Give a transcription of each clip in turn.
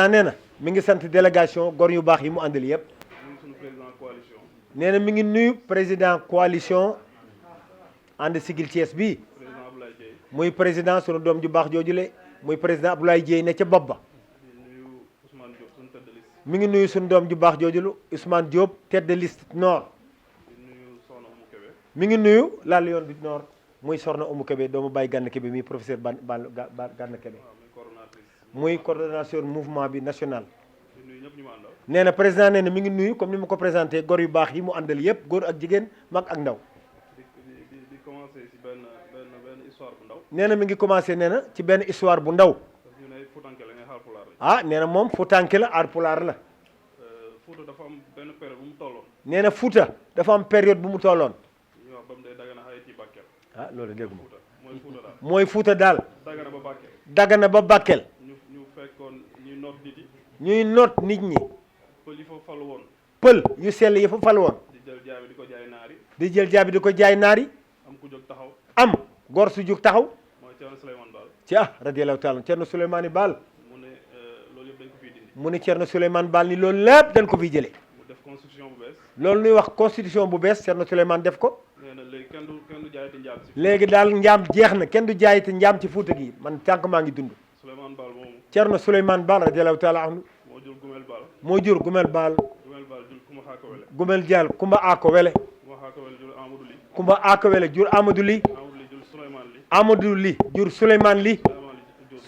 président nee na mi ngi sant délégation gor yu baax yi mu àndal yëpp. nee na mi ngi nuyu président coalition ànd sigil Thiès bii muy président sunu doom ju baax joojule muy président Abdoulaye Dieye ne ca bopp ba. mi ngi nuyu sunu doom ju baax joojulu Ousmane Diop tête de liste nord. mi ngi nuyu laal yoon du nord muy Soxna Oumou Kébé doomu Baye Gana Kébé mi professeur Gana Kébé muy coordination mouvement bi national. nee na président nee na mi ngi nuyu comme ni ma ko présenté góor yu baax yi mu àndal yëpp góor ak jigéen mag ak ndaw. nee na mi ngi commencé nee na ci benn histoire bu ndaw. ah nee na moom Fuutanke la Haalpulaar la. nee na Fuuta dafa am période bu mu tolloon. ah loolu dégg ma mooy Fuuta daal. Dagana ba Bakel. ñuy noot nit ñi. pël yu sell yi fa fal woon. di jël jaabi di ko jaay naari. am góor su jug taxaw. ci radiyallahu taala Cerno Souleymane Baal. mu ne Cerno Souleymane Baal ni loolu lépp dañ ko fiy jëlee. loolu ñuy wax constitution bu bees Cerno Souleymane def ko. léegi daal njaam jeex na kenn du jaayite njaam ci Fuuta gi man tànk maa ngi dund. Cerno Souleymane Baal radiyallahu taala anhu moo jur Gumel Baal. Gumel Jaal Kumba Aako Wele. Kumba Aako Wele jur Amadou Li. Amadou Li jur Souleymane Li.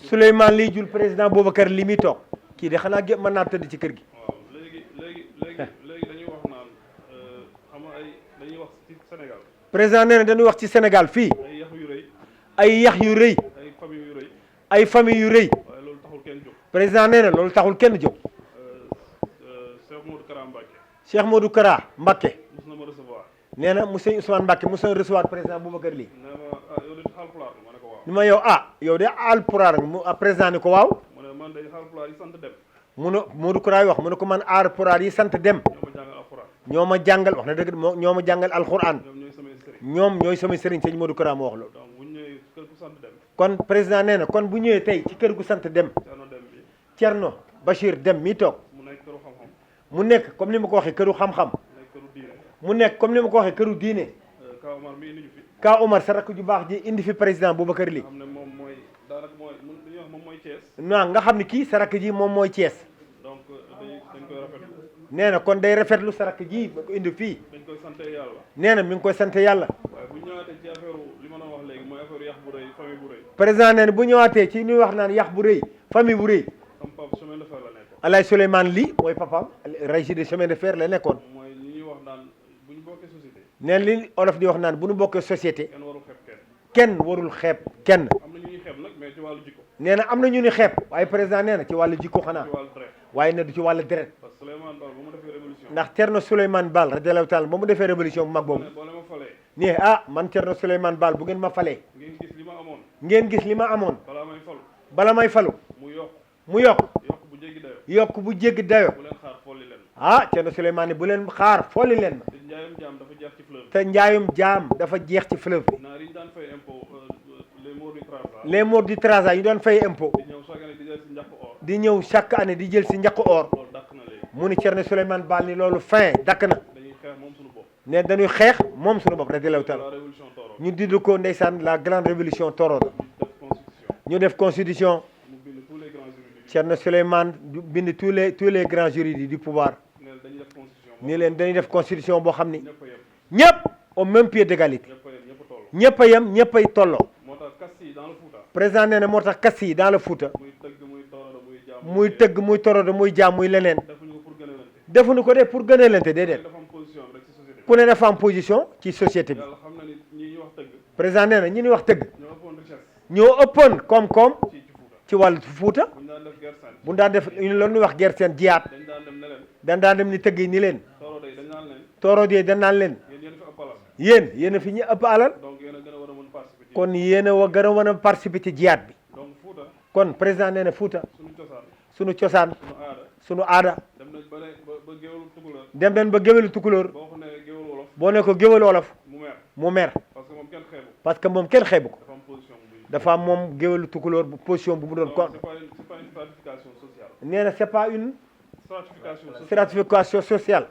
Souleymane Li jur président Boubacar Li mi toog kii de xanaa gépp mën naa tëdd ci kër gi. dañuy wax naan xam nga dañuy wax ci Sénégal. président nee na dañuy wax ci Sénégal fii. ay yax yu rëy. ay yax yu rëy. ay famille yu rëy. ay famille yu rëy. waaye loolu taxul kenn jóg. président nee na loolu taxul kenn jóg. Cheikh Modou Kara Mbacké. Cheikh Modou Kara Mbacké. mos na ma recevoir. nee na monsieur Ousmane Mbacké mos na recevoir président Boubacar Ly. nee ma yow de Haalpulaar ma ne ko waaw. ni ma yow yow de Haalpulaar mu président ni ko waaw. mu ne man de Haalpulaar yi sant dem. mu ne Modou Kara wax mu ne ko man Haalpulaar yi sant dem. ñoo ma jàngal wax na dëgg ñoo ma jàngal alxuraan. ñoom ñooy samay sëriñ sëñ Modou Kara moo wax loolu. kon président nee na kon bu ñëwee tey ci kër gu sant dem. Thierno Bachir Dem mi toog. mu nekk comme ni ma ko waxee këru xam-xam. mu nekk comme ni ma ko waxee këru diine. Ka Omar sa rakk ju baax ji indi fi président Boubacar Ly. non nga xam ne kii sa rakk ji moom mooy Thiès. nee na kon day rafetlu sa rakk ji ba ko indi fii. nee na mi ngi koy sant yàlla. président nee na bu ñëwaatee ci ñuy wax naan yax bu rëy famille bu rëy. Alaay Souleymane Ly mooy papaam régie de chemin de fer la nekkoon. neen li olof di wax naan bu ñu bokkee société. kenn warul xeeb kenn. nee na am na ñu ni xeeb waaye président nee na ci wàllu jikko xanaa. waaye ne du ci wàllu deret. ndax Thierno Souleymane Baal radiyallahu taala ba mu defee révolution bu mag boobu. nii man Thierno Souleymane Baal bu ngeen ma falee. ngeen gis li ma amoon. bala may falu. mu yokk. yokk bu jéggi dayo. Thierno Souleymane bu leen xaar folli leen ma. te njaayum jaam dafa jeex ci fleuve bi. les morts du Trarza yi doon fay impôt. di ñëw chaque année di jël si njaqu or. mu ni Thierno Souleymane Baal ni loolu fin dakk na. ne dañuy xeex moom suñu bopp radiyallahu taala ñu didd ko ndeysaan la grande révolution Torodo. ñu def constitution. Thierno Souleymane bind tous les grands juristes du pouvoir. ni leen dañuy def constitution boo xam ni ñëpp au même pied d'égalité. ñëpp a yem ñëpp ay tolloo. président nee na moo tax kas yi dans le Fouta. muy tëgg muy torodo muy jaam muy leneen. defuñu ko de pour gën a lente déedéet. ku ne dafa am position ci société bi. président nee na ñi ñuy wax tëgg. ñoo ëppoon koom-koom ci wàllu Fouta. bu daan def loolu ñuy wax guerre seen jiyaat. dañ daan dem ni tëgg yi ni leen. torodo yi dañ naan leen. yéen a fi ñu ëpp alal. kon yéen a gën a mën a participer ci jiyaat bi. kon président nee na Fouta. sunu cosaan. sunu aada. dem nañ ba géwélu tukulóor. boo ne ko géwélu wolof. mu mer. parce que moom kenn xeebu ko. dafa am moom géwélu tukulóor bu position bu mu doon ko. nee na c'est pas une stratification sociale. stratification sociale.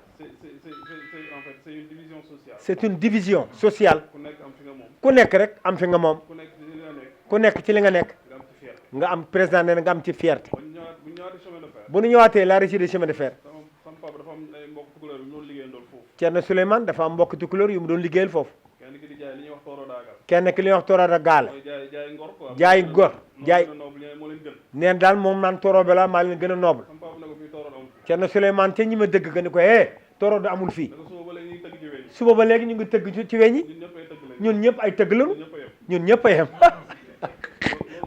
En fait c'est une division sociale. C'est une division sociale. ku nekk am fi nga moom. ku nekk rek am fi nga moom. ku nekk ci li nga nekk. ku nekk ci li nga nekk. nga am ci fierté. nga am président nee na nga am ci fierté. bu ñu ñëwaatee chemin de fer. bu ñu ñëwaatee la régie de chemin de fer. sama papa dafa am ay mbokk tukulóor yu ñu doon liggéeyandool foofu. Thierno Souleymane dafa am mbokk tukulóor yu mu doon liggéeyal foofu. kenn ki di jaay li ñuy wax tooro daagal. kenn ki li ñuy wax toroda gaal. mooy jaay ngor quoi. jaay gor jaay moo leen gën. neen daal moom naan torobe la maa leen gën a noble. sama papa ne ko fii tooro amul. Thierno Souleymane te ñi ma dëgg que ni ko torodo amul fii. da ko suba ba léegi ñu ngi tëgg ci weñ. suba ba léegi ñu ngi tëgg ci weñ yi. ñun ñëpp ay tëgg lañu. ñun ñëpp ay tëgg lañu. ñun ñëpp a yem. ñun ñëpp a yem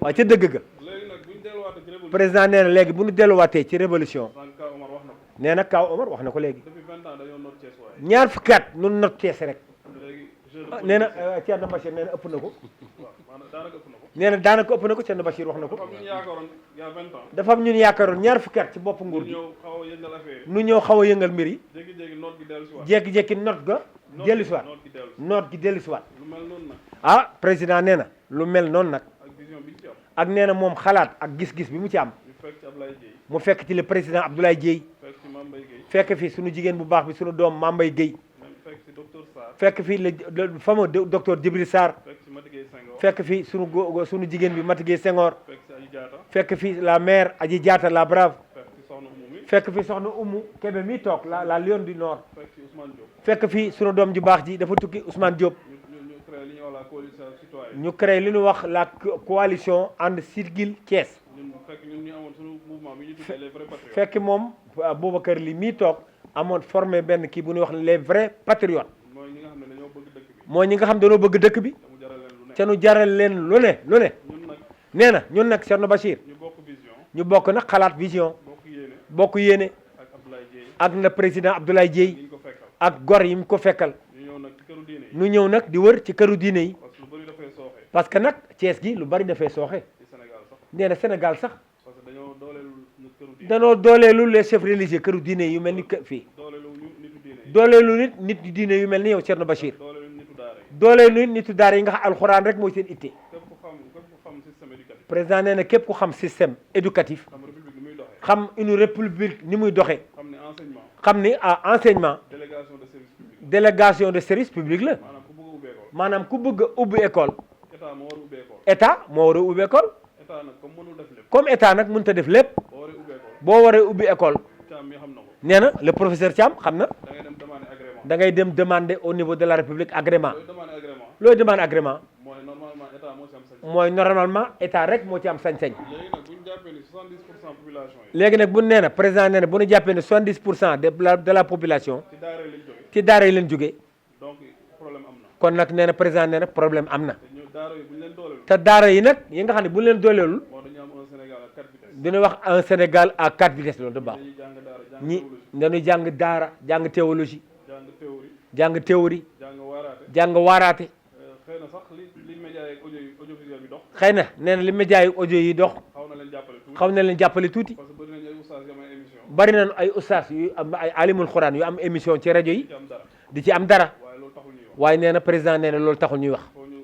waaw ca dëgg ga. léegi nag bu ñu delluwaatee ci révolution. président nee na léegi bu ñu delluwaatee ci révolution sànq Ka Omar wax na ko. nee na Kaw Omar wax na ko léegi. depuis 20 ans dañoo noot Thiès waaye. ñaar fukki at nun not Cees rek. léegi jeu de nee na Thierno Bachir nee na ëpp na ko. waaw maanaam daanaka ëpp na ko. nee na daanaka ëpp na ko Thierno Bachir wax na ko. dafa am ñu yaakaaroon il y a 20 ans. dafa am ñun yaakaaroon ñaar fukki at ci bopp nguur gi. ñëw xaw a yëngal affaire yi. nu ñëw xaw a yëngal mbir yi. jékki-jékki noot gi dellu si waat. jékki-jékki not ga dellu si waat noot gi dellu si. noot gi dellu si waat. lu mel noonu nag. ah président nee na lu mel noonu nag ak vision bi ñu ci am. ak nee na moom xalaat ak gis-gis bi mu ci am ñu fekk ci Ablaye Dieye. mu fekk ci le président Abdoulaye Dieye fekk ci Mame Mbaye Guèye. fekk fi sunu jigéen bu baax bi sunu doom Mame Mbaye Guèye même fekk ci docteur Sarr. fekk fi le fameux docteur Djibril Sarr fekk ci Mati Gueye Senghor. fekk fi sunu jigéen bi Mati Gueye Senghor fekk ci Aji Diatta. fekk fi la mère Adji Diatta la brave fekk ci Soxna Oumou mi. fekk fi soxna Oumou Kébé mi toog la Lion du Nord fekk ci Ousmane Diop. fekk fi sunu doom ju baax ji dafa tukki Ousmane Diop ñu créé li ñuy wax la coalition citoyenne. ñu créé li ñu wax la coalition ànd Siggil Thiès ñun fekk ñun ñu amoon suñu mouvement bi ñu tuddee les vrais patriotes. fekk moom Boubacar li mii toog amoon formé benn kii bu ñuy wax les vrais patriotes mooy ñi nga xam ne dañoo bëgg dëkk bi. mooy ñi nga xam dañoo bëgg dëkk bi te mu jaral leen lu ne. ca nu jaral leen lu ne ñun nag nee na ñun nag Thierno Bachir ñu bokk vision. ñu bokk nag xalaat vision bokk yéene. bokk yéene ak Abdoulaye Dieye. ak na président Abdoulaye Dieye ñu ko fekkal. ak gor yi mu ko fekkal ñu ñëw nag ci këru diine yi. nu ñëw nag di wër ci këru diine yi parce que lu bëri dafay sooxe. parce que nag Thiès gi lu bari dafay sooxe ci Sénégal sax. nee na Sénégal sax parce que dañoo dooleelu ñu këru diine. danoo dooleelu les chefs religieux këru diine yu mel ni fii dooleelu ñu nitu diine yi. dooleelu nit yu diine yu mel ni yow Thierno Bachir dooleelu nitu daara yi. dooleelu nit nitu daara yi nga xam alxuraan rek mooy seen itte képp ku xam système éducatif. président nee na képp ku xam système éducatif xam république ni muy doxee. xam une république ni muy doxee xam ne enseignement. xam ni enseignement délégation de service public. délégation de service public la maanaam ku bëgg a ubbi école. maanaam ku bëgg a ubbi école état moo war a ubbi école. état moo war a ubbi école état nag comme mënul def lépp. comme état nag mënut a def lépp boo waree ubbi école. boo waree ubbi école Thiam mi xam na ko. nee na le professeur Thiam xam na da ngay dem demander agrément. da ngay dem demander au niveau de la république agrément looy demander agrément. looy demande agrément mooy normalement état moo ci am sañ. mooy normalement état rek moo ci am sañ-sañ léegi nag bu ñu jàppee ni 70% population yi. léegi nag président nee na bu ñu jàppee ne 70% de la population ci daara lañ jógee. ci daara yi leen jógee donc problème am na. kon nag nee na président nee na problème am na te ñu daara yi bu ñu leen dooleel. te daara yi nag yi nga xam ne bu ñu leen dooleelul moo dañu am un Sénégal à 4 vitesses. dina wax un Sénégal à 4 vitesses loolu du baax dañuy jàng daara jàng ñi théologie. dañuy jàng daara jàng théologie jàng théorie. jàng théorie jàng waaraate. jàng waaraate xëy na sax li média yeeg audiovisuel bi dox. xëy na nee na li média yi audio yi dox xaw na leen jàppale tuuti. xaw na leen jàppale tuuti parce que bëri nañu ay oustaz yu am ay émission. bari nañu ay ustaas yu am ay alimul xuraan yu am émission ci rajo yi ci am dara. di ci am dara waaye loolu taxul ñuy wax. waaye nee na président nee na loolu taxul ñuy wax foo ñu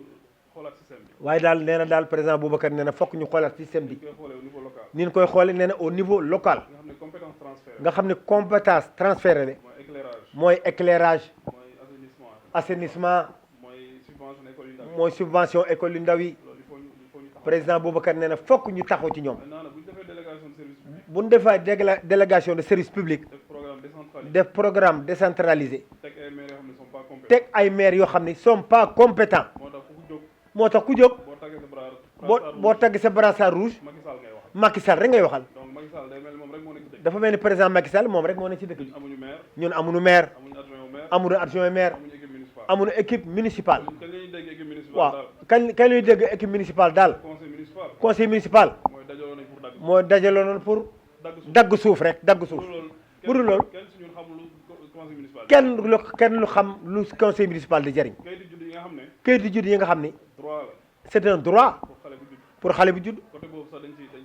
xoolaat système bi. waaye daal nee na daal président Boubacar nee na fokk ñu xoolaat système bi ñu koy xoolee au niveau local. ni ñu koy xoole nee na au niveau local nga xam ne compétence transfert. nga xam ne compétence transférée mooy éclairage. mooy éclairage mooy assainissement. assainissement mooy subvention école yu ndaw. mooy subvention école yu ndaw yi loolu il faut ñu taxaw. président Boubacar nee na fokk ñu taxaw ci ñoom maintenant nag bu ñu defee délégation de service public. bu ñu defee délégation de service public def programme décentralisé. def programme décentralisé teg ay maires yoo xam ne sont pas compétents. teg ay maires yoo xam ne sont pas compétents moo tax ku jóg. moo tax ku jóg boo taggee sa bras. boo tagg sa brassard rouge Macky Sall ngay waxal. Macky Sall rek ngay waxal donc Macky Sall day mel ni moom rek moo nekk ci dëkk. dafa mel ni président Macky Sall moom rek moo ne ci dëkk bi amuñu maire. ñun amuñu maire amuñu adjoint au maire. amuñu adjoint maire amuñu équipe municipale. amuñu équipe municipale waaw kañ lañuy dégg équipe municipale daal conseil municipal mooy dajaloo nañ pour dagg. mooy dajaloo noonu pour dagg suuf rek dagg suuf bu dul loolu kenn si ñun xamul lu conseil municipal. kenn lu xam lu conseil municipal di jëriñ kayitu judd yi nga xam ne. kayitu judd yi nga xam ni droit la. c'est un droit pour xale bu judd. pour xale bu judd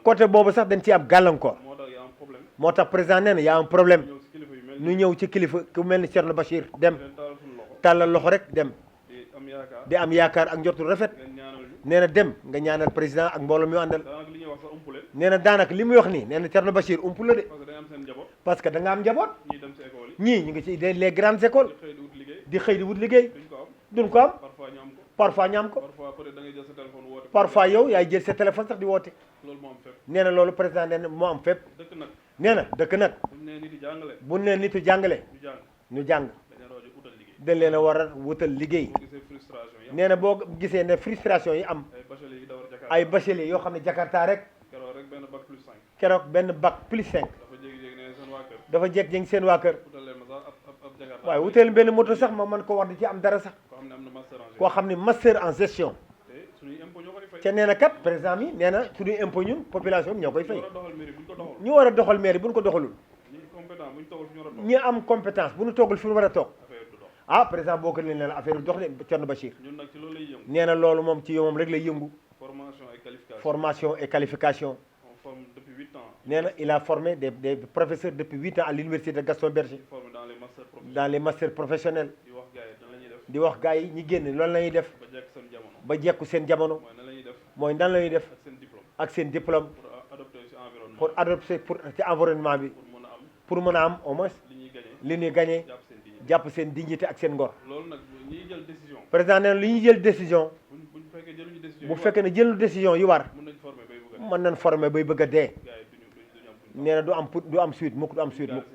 côté boobu sax dañ ciy am gàllankoor. côté boobu sax dañ ci am gàllankoor moo tax y a un problème. moo tax président nee na y a un problème ñëw si kilifa yu mel ñu ñëw ci kilifa ku mel ni Thierno Bachir dem leen taalal suñu loxo. tàllal loxo rek dem di am yaakaar. di am yaakaar ak njortu rafet ngeen ñaanal ñu. nee na dem nga ñaanal président ak mbooloo mi àndal. daanaka li ñuy wax sax umpule. nee na daanaka li muy wax nii nee na Thierno Bachir umpu la de. parce que day am seen njaboot. parce que da nga am njaboot. ñii dem si école yi. ñii ñu ngi ci les grandes écoles. di xëy di wut liggéey. di xëy di wut liggéey. duñ ko am. duñ ko am. parfois ñu am ko. parfois ñu am ko. parfois peut-être da ngay jël sa téléphone woote. parfois yow yaay jël sa téléphone sax di woote. loolu moo am fépp. nee na loolu président nee na moo am fépp. dëkk nag. nee na dëkk nag. buñ nee nit yi jàngale. bu nee nitu jàngale. ñu jàng. ñu jàng. dañu war a utal liggéey. dañ leen a war a wutal liggéey. boo gisee frustration yi am. nee na boo gisee ne frustration yi am. ay bacheliers yi dawal Jakarta. ay bacheliers yoo xam ne Jakarta rek. keroog rek benn bac plus 5. keroog benn bac plus 5. dafa jékki-jékki ne seen waa kër. dafa jékki-jékki seen waa kër. utal leen ma sax ab Jakarta. waaye wutal benn moto sax ma mën ko war di ci am dara sax. koo xam ne am na master en koo xam ne master en gestion. te suñuy impôt ñoo koy fay. te nee na kat président mi nee na suñuy impôt ñun population bi ñoo koy fay. ñu war a doxal mairie bu ñu ko doxal. ñu war a doxal mairie bu ñu ko doxalul. ñi compétent bu ñu togal fi ñu war a dox. ñi am compétence bu ñu toogul fi ñu war a toog. affaire du dox. ah président boo ko leen la affaire bi dox de Thierno Bachir. ñun nag ci loolu lay yëngu. nee na loolu moom ci moom rek lay yëngu. formation et qualification. formation et qualification. on forme depuis 8 ans. nee na il a formé des professeurs depuis 8 ans à l'université de Gaston Berger. formé dans les masters professionnels. dans les masters professionnels. di wax gars yi nan la ñuy def. di wax gars yi ñi génn loolu la ñuy def. ba jekk seen jamono. ba jekku seen jamono. mooy nan la ñuy def. mooy nan la ñuy def. ak seen diplôme. ak seen diplôme. pour adopter ci environnement. pour adopter pour ci environnement bi. pour mën a am. pour mën a am au moins. li ñuy gagné. li ñuy gagné. jàpp seen dignité. jàpp seen dignité ak seen ngor. loolu nag ñiy jël décision. président nee na li ñuy jël décision. buñ fekkee jëluñu décision. bu fekkee ne jëlul décision yi war. mën nañ former bay bëgg a. mën nañ former bay bëgg a dee. gars yi duñu am. nee na du am suite mukk du am suite mukk.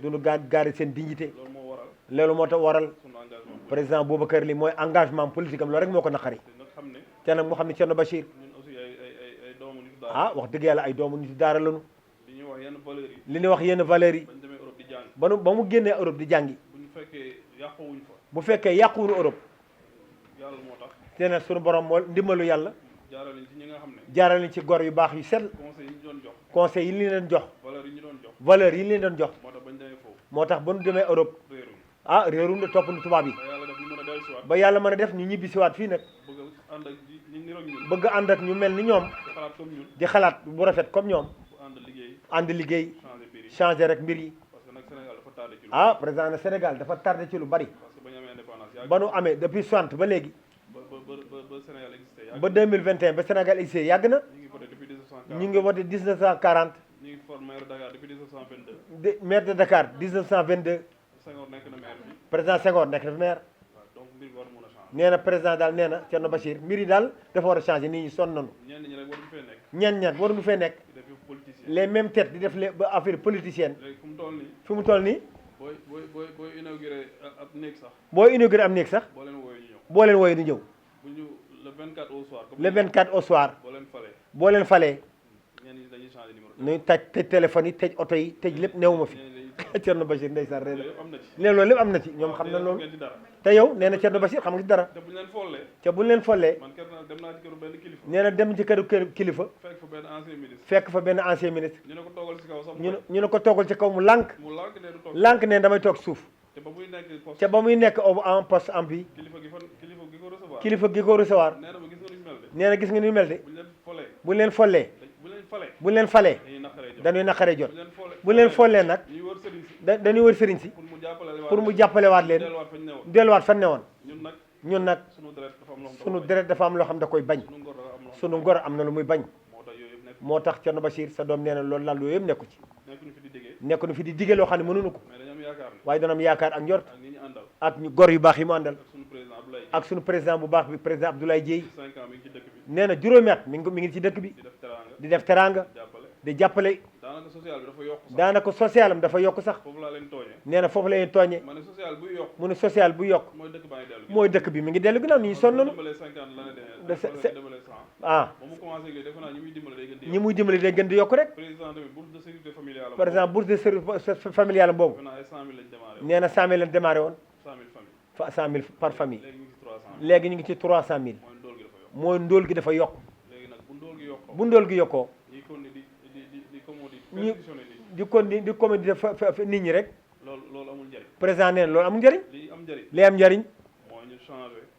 duñu gaari seen dignité. loolu moo waral. loolu moo tax waral. sunu engagement. président Boubacar Ly mooy engagement politique am loolu rek moo ko naqari. te nag xam ne. te nag mu xam ne Thierno Bachir. ñun aussi ay doomu nit daara. ah wax dëgg yàlla ay doomu nit daara lañu. li ñuy wax yenn valeurs yi. li ñuy wax yenn valeurs yi. bañ demee Europe di jàng. ba mu génnee Europe di jàngi. buñ fekkee yàquwuñ fa. bu fekkee yàquwuñu Europe. yàlla moo tax. te nag sunu borom moo ndimbalu yàlla. jaarale ci ñi nga xam ne. jaarale ci gor yu baax yu sell. conseil yi ñu doon jox. conseil yi ñu leen jox. valeurs yi ñu doon jox. valeurs yi ñu leen doon jox. moo tax bañ demee foofu. moo tax ba nu demee Europe. réeruñ. ah réeruñ de topp nu tubaab yi. ba yàlla def ñu mën a dellusiwaat. ba yàlla mën a def ñu ñibbisiwaat fii nag. bëgg a ànd ak ñi niroog ñun. bëgg ànd ak ñu mel ni ñoom. di xalaat comme ñun. di xalaat bu rafet comme ñoom. bu ànd liggéey. ànd liggéey. changer mbir yi. changer rek mbir yi. parce que nag Sénégal dafa tardé ci lu. ah président na Sénégal dafa tardé ci lu bari. parce que ba ñu amee indépendance yàgg. ba nu amee depuis 60 ba léegi. ba Sénégal existé yàgg. ba 2021 ba Sénégal existé yàgg na. ñu ngi voté depuis 1940. ñu ngi voté 1940. ñu ngi formé maire Dakar depuis 1922. maire de Dakar 1922. Senghor nekk na maire bi. président Senghor nekk na maire. waaw donc mbir bi war mun a changer. nee na président daal nee na Thierno Bachir mbir yi daal dafa war a changer nit ñi sonn nañu. ñenn ñi rek waruñu fee nekk. ñan waruñu fee nekk. di def yëfu politicien. les mêmes têtes di def les ba affaire politicienne. léegi fu mu toll nii. fi mu toll nii. booy inauguré ab néeg sax. boo inauguré am néeg sax. boo leen wooyee ñu ñëw. boo leen wooyee di ñëw. bu ñu le 24 au soir. le 24 au soir. boo leen falee. boo leen falee. ñenn ñi dañuy changer numéro. ñu tëj téléphone yi tëj oto yi tëj lépp néew ma fi. Thierno Bachir ndeysaan ren. loolu am na ci. léegi loolu lépp am na ci ñoom xam na loolu. te yow nee na Thierno Bachir xam nga ci dara. te bu ñu leen follee. te bu ñu leen follee. man kër dem naa ci këru benn kilifa. nee na dem ci këru kilifa. fekk fa benn ancien ministre. fekk fa benn ancien ministre. ñu ne ko toogal ci kaw sax. ñu ne ko toogal ci kaw mu lànk. mu lànk ne du toog. lànk ne damay toog suuf. te ba muy nekk poste. te ba muy nekk en poste en vie. kilifa gi ko recevoir. kilifa gi ko recevoir. nee na ma gis nga ni ñu mel de. nee na gis nga ni mu mel de. bu ñu leen follee. bu ñu leen follee. bu ñu leen falee. bu ñu leen falee. dañuy naqaree jot. dañuy naqaree jot. bu ñu leen follee nag. ñuy wër sëriñ si. dañuy wër sëriñ si. pour mu jàppalewaat leen. delluwaat fan ne woon. ñun nag. sunu deret dafa am loo xam da koy bañ. sunu ngor am na lu muy bañ. moo tax Thierno Bachir sa doom nee na loolu lan loolu yëpp nekku ci. nekkuñu fi di digge loo xam ne mënuñu ko. waaye dana am yaakaar ak njort. ak ñu gor yu baax yi mu àndal. ak sunu président bu baax bi président Abdoulaye Dièye. nee na juróomi at mi ngi ci dëkk bi. di def teraanga. di jàppale. daanaka social am dafa yokk sax. nee na foofu la leen tooñee. mu ne social bu yokk. mooy dëkk bi mi ngi dellu ginnaaw ñi sonn nañu. ah ñi muy dimbali day gën di yokk rek. par exemple bourse de sécurité familiale boobu. nee na 100000 lañ démarré woon. 100000 par famille. léegi ñu ngi ci 300000. mooy ndóol gi dafa yokk. bu ndóol gi yokkoo. ñu di commune nit ñi rek. loolu amul njëriñ. président nee na loolu amul njëriñ. li am njëriñ.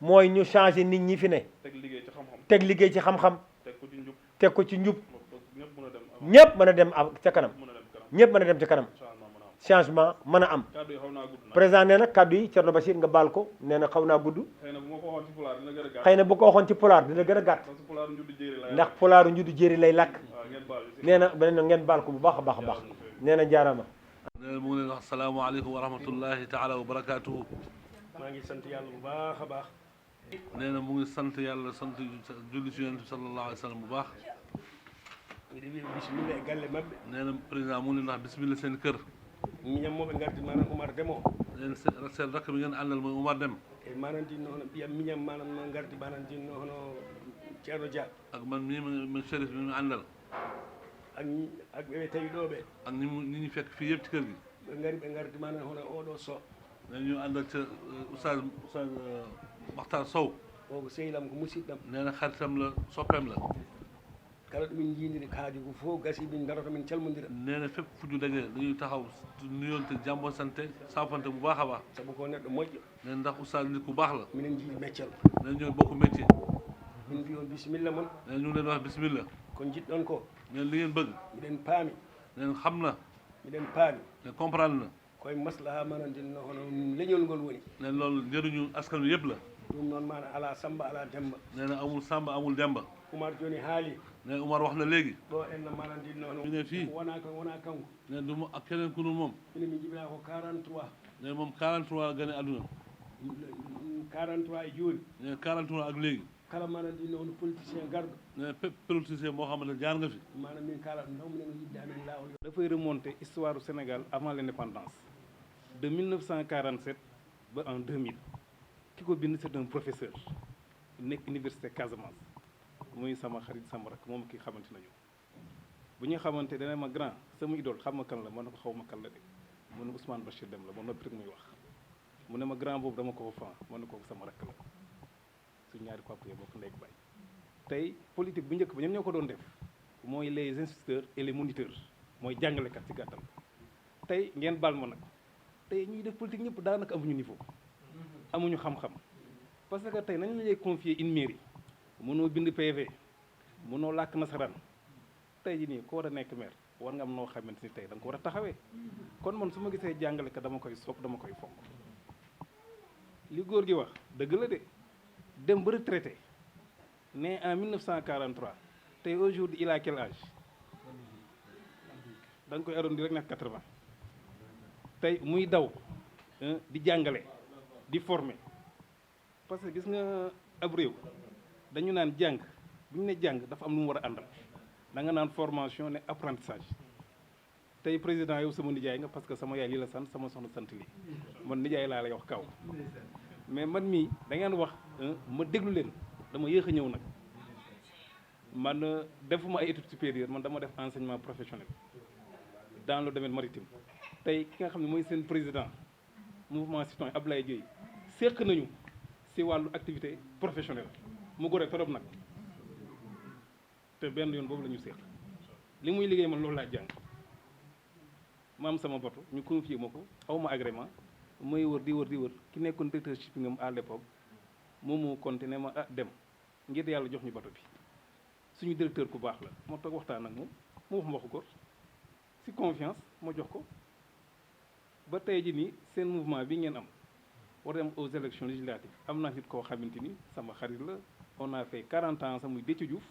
mooy ñu changé nit ñi fi ne. teg liggéey ci xam-xam. teg ko ci njub. ñëpp mën a dem ca kanam. ñëpp mën a dem ca kanam. changement mën a am. kàddu yi xaw naa gudd nag. président nee na kàddu yi Thierno Bachir nga baal ko nee na xaw naa gudd. xëy na bu ma ko waxoon ci pulaar dina gën a gàtt. xëy na bu ko waxoon ci pulaar dina gën a gàtt. parce que pulaaru njuddu jéeri lay ndax pulaaru njuddu jéeri lay làkk. waaw ngeen baal nee na beneen ngeen baal ko bu baax a baax a baax. nee na jaarama. nee na mu ngi leen wax salaamaaleykum wa rahmatullahi taala wa barakaatuhu. maa ngi sant yàlla bu baax a baax. nee na mu ngi sant yàlla sant julli ci yonent bi sallallahu alayhi wa sallam bu baax. miɗe wiya bisimilla e galle maɓɓe. nee na président mu ngi leen wax bismillah seen kër. miñam moɓe gardi manan Oumar Deme o. leen seen rakk bi ngeen àndal mooy Oumar Deme. e manan dinno hono ɓiyam miñam manan ma gardi manan dinno hono Ceerno Dia. ak man mii ma chérif mi mu àndal. ak ɓe tawi ɗo ɓe. ak ñi ñu fekk fii yëpp ci kër gi. ɓe gardi manan hono oɗo so. nee ñu àndal ca oustaz Makhtar Sow. o ko sehlam ko musidɗam. nee na xaritam la soppeem la. kala ɗumin jiidiri haaju ko fof gasi min darata min calmodira. nee na fépp fu ñu daje dañuy taxaw nuyoonte jàmbo sante saafante bu baax a baax. sabu ko neɗɗo moƴƴo. nee na ndax oustaz nit ku baax la. minen jiiɗi meccal. nee na ñoo bokk métier. min mbi on bisimilla moon. nee na ñu ngi leen wax bismillah. ko jiɗɗon ko. nee na li ngeen bëgg. miɗen paami. nee na xam na. miɗen paami. ne comprendre na. koye maslaha manan dinno hono leñol ngol woni. nee na loolu njëriñu askan wi yëpp la. ɗum noon mana ala Samba ala Demba. nee na amul Samba amul Demba. Oumar joni haali. nee na Oumar wax na léegi. ɗo enna manan dinno hono. ñu ne fii wona kanko. nee na du mu ak keneen ku dul moom. ina mi jibina ko 43. nee na moom 43 la gane àdduna. 43 e jooni. nee na 43 ak léegi. kala manan dinno hono politicien garɗo. nee na pépp politicien moo xamante jaar nga fi. manan min kala ɗum taw minen yidde amen laawol. dafay remonter histoire du Sénégal avant l'indépendance de 1947 ba en 2000 ki ko bind c'est un professeur nekk université Casamance muy sama xarit sama rak moom ki xamante nañu bu ñu xamante dana ma grand sama idole xam ma kan la mën na ko xaw ma kan la de mu ne Ousmane Bachir Deme la ba noppi rek muy wax mu ne ma grand boobu dama ko fa fan mën na ko sama rak la su ñaari papa yi bokk ndey ak baay tey politique bu njëkk ba ñoom ñoo ko doon def mooy les instituteurs et les moniteurs mooy jàngalekat ci gàttal tey ngeen baal ma nag tey ñuy def politique ñëpp daanaka amuñu niveau amuñu xam-xam parce que tey nañ la lay confier une mairie mënoo bind PV mënoo làkk nasaraan tey ji nii ko war a nekk maire war nga am noo xamante ni tey da nga ko war a taxawee kon man su ma gisee jàngalekat dama koy sopp dama koy fonk li góor gi wax dëgg la de dem ba retraité né en 1943 tey aujourd'hui il a quel âge da nga koy arrondir rek nekk 80 tey muy daw di jàngale di former parce que gis nga ab réew dañu naan jàng bu ñu ne jàng dafa am lu mu war a àndal da nga naan formation ne apprentissage tey président yow sama nijaay nga parce que sama yaay lii la sant sama soxna sant lii man nijaay laa lay wax kaw mais man mii da ngeen wax ma déglu leen dama yéex a ñëw nag man defuma ay études supérieures man dama def enseignement professionnel dans le domaine maritime tey ki nga xam ne mooy seen président mouvement citoyen Ablaye Dieye séq nañu si wàllu activité professionnelle mu gore torop nag te benn yoon boobu la ñu séq li muy liggéey man loolu laa jàng ma am sama bato ñu confier ma ko aw ma agrément mooy wër di wër ki nekkoon directeur shipping am à l'époque moom moo compté ne ma dem ngir yàlla jox ñu bato bi suñu directeur ku baax la moo toog waxtaan ak moom mu wax ma waxu ko si confiance ma jox ko ba tey ji nii seen mouvement bi ngeen am war dem aux élections législatives am naa nit koo xamante ni sama xarit la on a fait 40 ans sax muy Déthié Diouf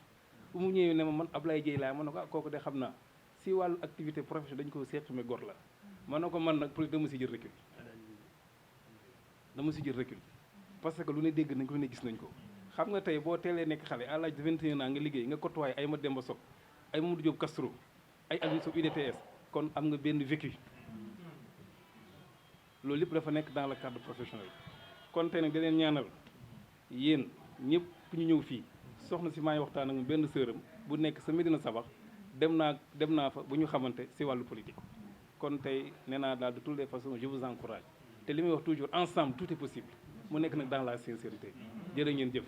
bu mu ñëwee ne ma man Ablaye Dieye laa ma ne ko kooku de xam naa si wàllu activité professionnelle dañu ko seq mais gor la ma ne ko man nag peut-être dama si jël recul parce que lu ne dégg nañ ko lu ne gis nañ ko xam nga tey boo teelee nekk xale à l'âge de 21 ans nga liggéey nga côtoyé ay Mademba Sock ay Mamadou Diop Castro ay Aliou Sow UDTS kon am nga benn vécu loolu lépp dafa nekk dans le cadre professionnel kon tey nag da leen ñaanal yéen ñëpp ñu ñëw fii soxna si maay waxtaan ak benn sëram bu nekk sa Medina Sabax dem naa fa bu ñu xamante si wàllu politique kon tey nee naa daal de toutes les façons je vous encourage te li may wax toujours ensemble tout est possible mu nekk nag dans la sincérité jërë ngeen jëf